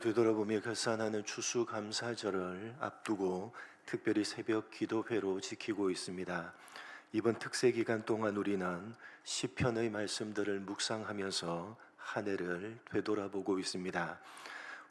되돌아보며 결산하는 추수감사절을 앞두고 특별히 새벽 기도회로 지키고 있습니다. 이번 특세 기간 동안 우리는 시편의 말씀들을 묵상하면서 한 해를 되돌아보고 있습니다.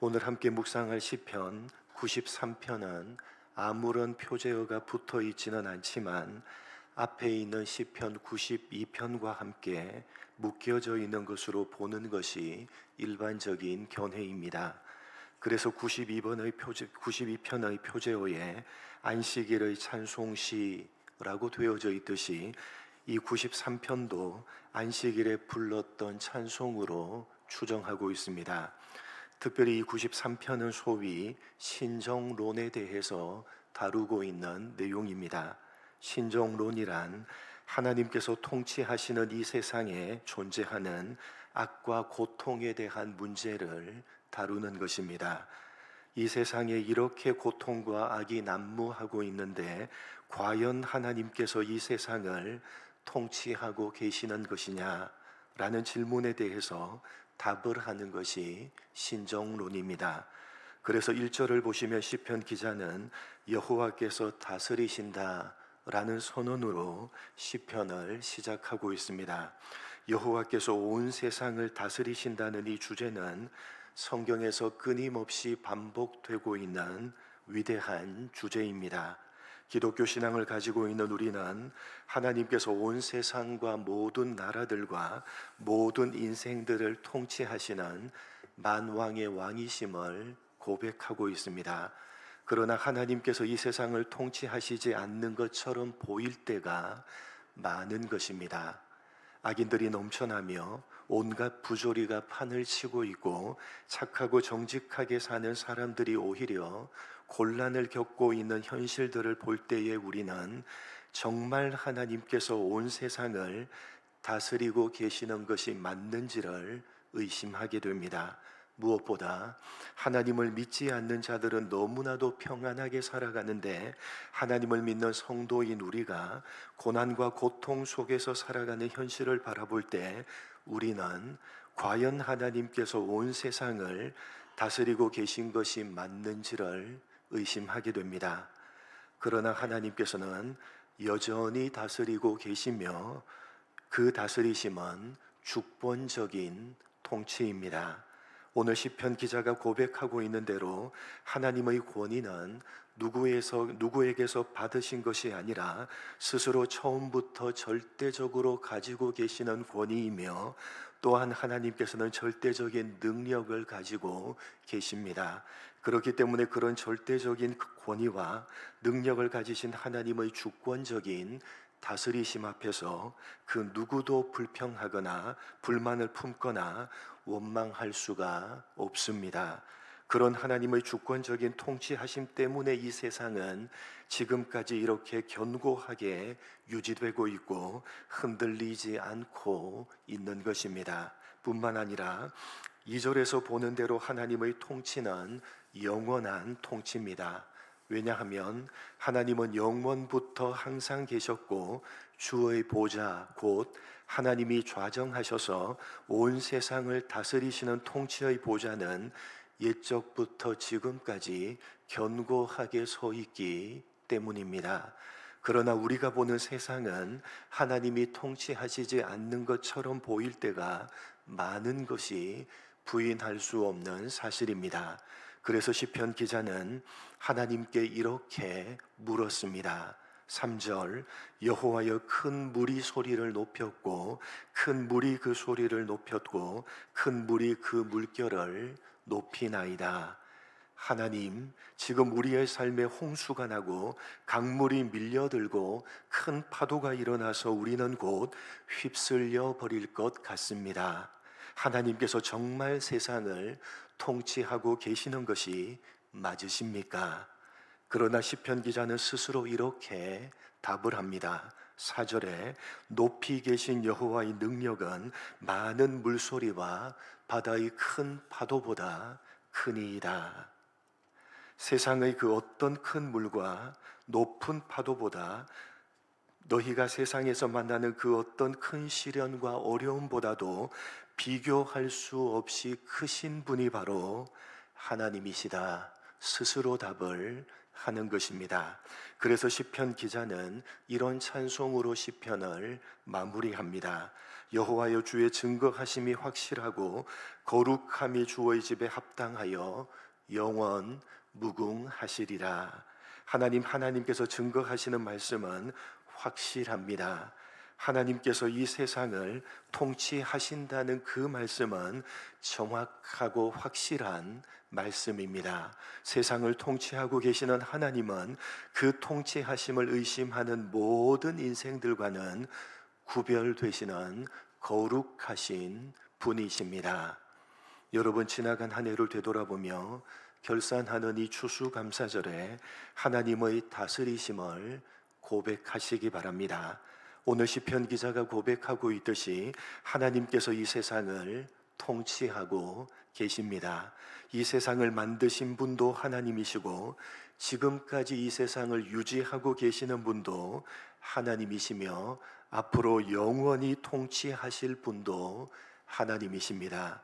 오늘 함께 묵상할 시편 93편은 아무런 표제어가 붙어 있지는 않지만 앞에 있는 시편 92편과 함께 묶여져 있는 것으로 보는 것이 일반적인 견해입니다. 그래서 92편의 표제어에 안식일의 찬송시라고 되어져 있듯이 이 93편도 안식일에 불렀던 찬송으로 추정하고 있습니다. 특별히 이 93편은 소위 신정론에 대해서 다루고 있는 내용입니다. 신정론이란 하나님께서 통치하시는 이 세상에 존재하는 악과 고통에 대한 문제를 다루는 것입니다. 이 세상에 이렇게 고통과 악이 난무하고 있는데 과연 하나님께서 이 세상을 통치하고 계시는 것이냐? 라는 질문에 대해서 답을 하는 것이 신정론입니다. 그래서 1절을 보시면 시편 기자는 여호와께서 다스리신다 라는 선언으로 시편을 시작하고 있습니다. 여호와께서 온 세상을 다스리신다는 이 주제는 성경에서 끊임없이 반복되고 있는 위대한 주제입니다. 기독교 신앙을 가지고 있는 우리는 하나님께서 온 세상과 모든 나라들과 모든 인생들을 통치하시는 만왕의 왕이심을 고백하고 있습니다. 그러나 하나님께서 이 세상을 통치하시지 않는 것처럼 보일 때가 많은 것입니다. 악인들이 넘쳐나며 온갖 부조리가 판을 치고 있고 착하고 정직하게 사는 사람들이 오히려 곤란을 겪고 있는 현실들을 볼 때에 우리는 정말 하나님께서 온 세상을 다스리고 계시는 것이 맞는지를 의심하게 됩니다. 무엇보다 하나님을 믿지 않는 자들은 너무나도 평안하게 살아가는데 하나님을 믿는 성도인 우리가 고난과 고통 속에서 살아가는 현실을 바라볼 때 우리는 과연 하나님께서 온 세상을 다스리고 계신 것이 맞는지를 의심하게 됩니다. 그러나 하나님께서는 여전히 다스리고 계시며 그 다스리심은 주권적인 통치입니다. 오늘 시편 기자가 고백하고 있는 대로 하나님의 권위는 누구에게서 받으신 것이 아니라 스스로 처음부터 절대적으로 가지고 계시는 권위이며 또한 하나님께서는 절대적인 능력을 가지고 계십니다. 그렇기 때문에 그런 절대적인 권위와 능력을 가지신 하나님의 주권적인 다스리심 앞에서 그 누구도 불평하거나 불만을 품거나 원망할 수가 없습니다. 그런 하나님의 주권적인 통치하심 때문에 이 세상은 지금까지 이렇게 견고하게 유지되고 있고 흔들리지 않고 있는 것입니다. 뿐만 아니라 2절에서 보는 대로 하나님의 통치는 영원한 통치입니다. 왜냐하면 하나님은 영원부터 항상 계셨고 주의 보좌 곧 하나님이 좌정하셔서 온 세상을 다스리시는 통치의 보좌는 옛적부터 지금까지 견고하게 서 있기 때문입니다. 그러나 우리가 보는 세상은 하나님이 통치하시지 않는 것처럼 보일 때가 많은 것이 부인할 수 없는 사실입니다. 그래서 시편 기자는 하나님께 이렇게 물었습니다. 3절 여호와여 큰 물이 소리를 높였고 큰 물이 그 소리를 높였고 큰 물이 그 물결을 높이나이다. 하나님, 지금 우리의 삶에 홍수가 나고 강물이 밀려들고 큰 파도가 일어나서 우리는 곧 휩쓸려 버릴 것 같습니다. 하나님께서 정말 세상을 통치하고 계시는 것이 맞으십니까? 그러나 시편 기자는 스스로 이렇게 답을 합니다. 4절에 높이 계신 여호와의 능력은 많은 물소리와 바다의 큰 파도보다 크니이다. 세상의 그 어떤 큰 물과 높은 파도보다 너희가 세상에서 만나는 그 어떤 큰 시련과 어려움보다도 비교할 수 없이 크신 분이 바로 하나님이시다 스스로 답을 하는 것입니다. 그래서 시편 기자는 이런 찬송으로 시편을 마무리합니다. 여호와여, 주의 증거하심이 확실하고 거룩함이 주의 집에 합당하여 영원 무궁하시리라. 하나님께서 증거하시는 말씀은 확실합니다. 하나님께서 이 세상을 통치하신다는 그 말씀은 정확하고 확실한 말씀입니다. 세상을 통치하고 계시는 하나님은 그 통치하심을 의심하는 모든 인생들과는 구별되시는 거룩하신 분이십니다. 여러분, 지나간 한 해를 되돌아보며 결산하는 이 추수감사절에 하나님의 다스리심을 고백하시기 바랍니다. 오늘 시편 기자가 고백하고 있듯이 하나님께서 이 세상을 통치하고 계십니다. 이 세상을 만드신 분도 하나님이시고 지금까지 이 세상을 유지하고 계시는 분도 하나님이시며 앞으로 영원히 통치하실 분도 하나님이십니다.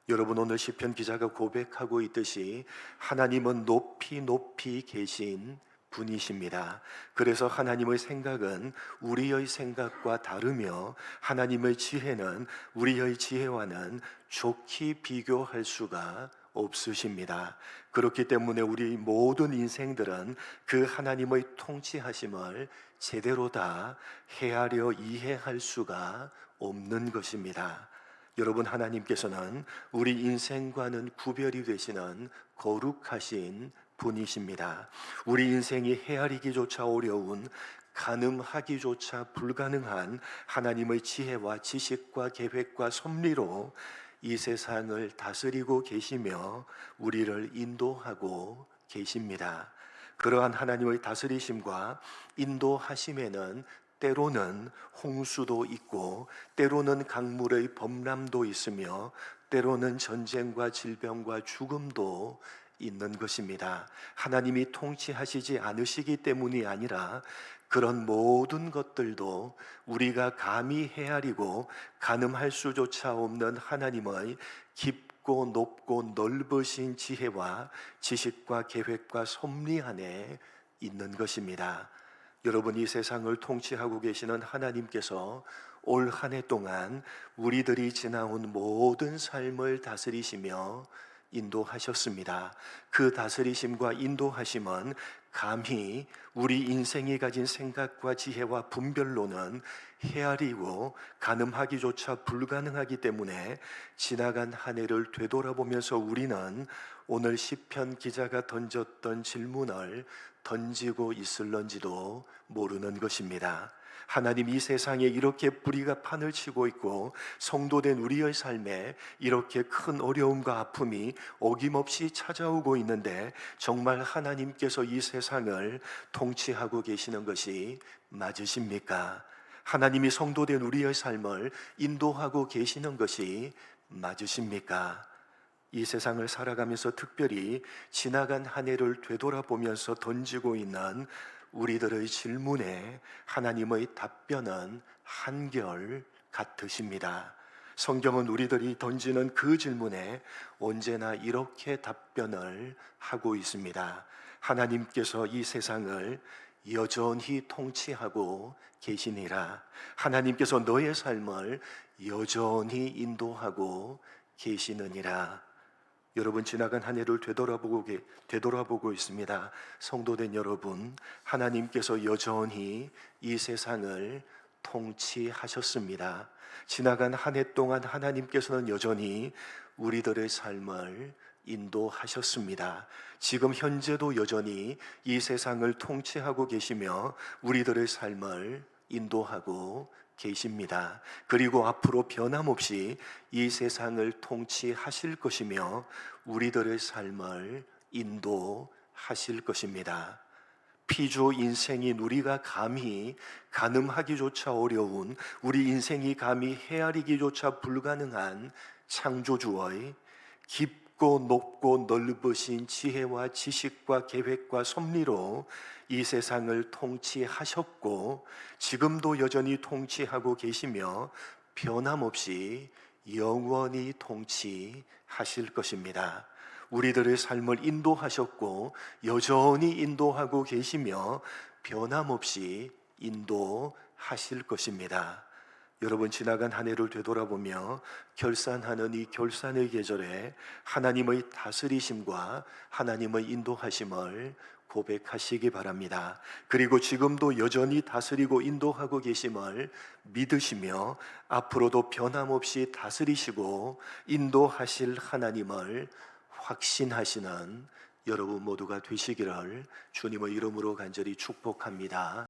여러분, 오늘 시편 기자가 고백하고 있듯이 하나님은 높이 높이 계신 분이십니다. 그래서 하나님의 생각은 우리의 생각과 다르며 하나님의 지혜는 우리의 지혜와는 좋게 비교할 수가 없으십니다. 그렇기 때문에 우리 모든 인생들은 그 하나님의 통치하심을 제대로 다 헤아려 이해할 수가 없는 것입니다. 여러분, 하나님께서는 우리 인생과는 구별이 되시는 거룩하신 분이십니다. 우리 인생이 헤아리기조차 어려운, 가늠하기조차 불가능한 하나님의 지혜와 지식과 계획과 섭리로 이 세상을 다스리고 계시며 우리를 인도하고 계십니다. 그러한 하나님의 다스리심과 인도하심에는 때로는 홍수도 있고 때로는 강물의 범람도 있으며 때로는 전쟁과 질병과 죽음도 있는 것입니다. 하나님이 통치하시지 않으시기 때문이 아니라 그런 모든 것들도 우리가 감히 헤아리고 가늠할 수조차 없는 하나님의 깊고 높고 넓으신 지혜와 지식과 계획과 섭리 안에 있는 것입니다. 여러분, 이 세상을 통치하고 계시는 하나님께서 올 한 해 동안 우리들이 지나온 모든 삶을 다스리시며 인도하셨습니다. 그 다스리심과 인도하심은 감히 우리 인생이 가진 생각과 지혜와 분별로는 헤아리고 가늠하기조차 불가능하기 때문에 지나간 한 해를 되돌아보면서 우리는 오늘 시편 기자가 던졌던 질문을 던지고 있을런지도 모르는 것입니다. 하나님, 이 세상에 이렇게 불의가 판을 치고 있고 성도된 우리의 삶에 이렇게 큰 어려움과 아픔이 어김없이 찾아오고 있는데 정말 하나님께서 이 세상을 통치하고 계시는 것이 맞으십니까? 하나님이 성도된 우리의 삶을 인도하고 계시는 것이 맞으십니까? 이 세상을 살아가면서 특별히 지나간 한 해를 되돌아보면서 던지고 있는 우리들의 질문에 하나님의 답변은 한결 같으십니다. 성경은 우리들이 던지는 그 질문에 언제나 이렇게 답변을 하고 있습니다. 하나님께서 이 세상을 여전히 통치하고 계시니라. 하나님께서 너의 삶을 여전히 인도하고 계시느니라. 여러분, 지나간 한 해를 되돌아보고 있습니다. 성도된 여러분, 하나님께서 여전히 이 세상을 통치하셨습니다. 지나간 한 해 동안 하나님께서는 여전히 우리들의 삶을 인도하셨습니다. 지금 현재도 여전히 이 세상을 통치하고 계시며 우리들의 삶을 인도하고 계십니다. 그리고 앞으로 변함없이 이 세상을 통치하실 것이며 우리들의 삶을 인도하실 것입니다. 피조 인생인 우리가 감히 가늠하기조차 어려운, 우리 인생이 감히 헤아리기조차 불가능한 창조주의 깊고 높고 넓으신 지혜와 지식과 계획과 섭리로 이 세상을 통치하셨고 지금도 여전히 통치하고 계시며 변함없이 영원히 통치하실 것입니다. 우리들의 삶을 인도하셨고 여전히 인도하고 계시며 변함없이 인도하실 것입니다. 여러분, 지나간 한 해를 되돌아보며 결산하는 이 결산의 계절에 하나님의 다스리심과 하나님의 인도하심을 고백하시기 바랍니다. 그리고 지금도 여전히 다스리고 인도하고 계심을 믿으시며 앞으로도 변함없이 다스리시고 인도하실 하나님을 확신하시는 여러분 모두가 되시기를 주님의 이름으로 간절히 축복합니다.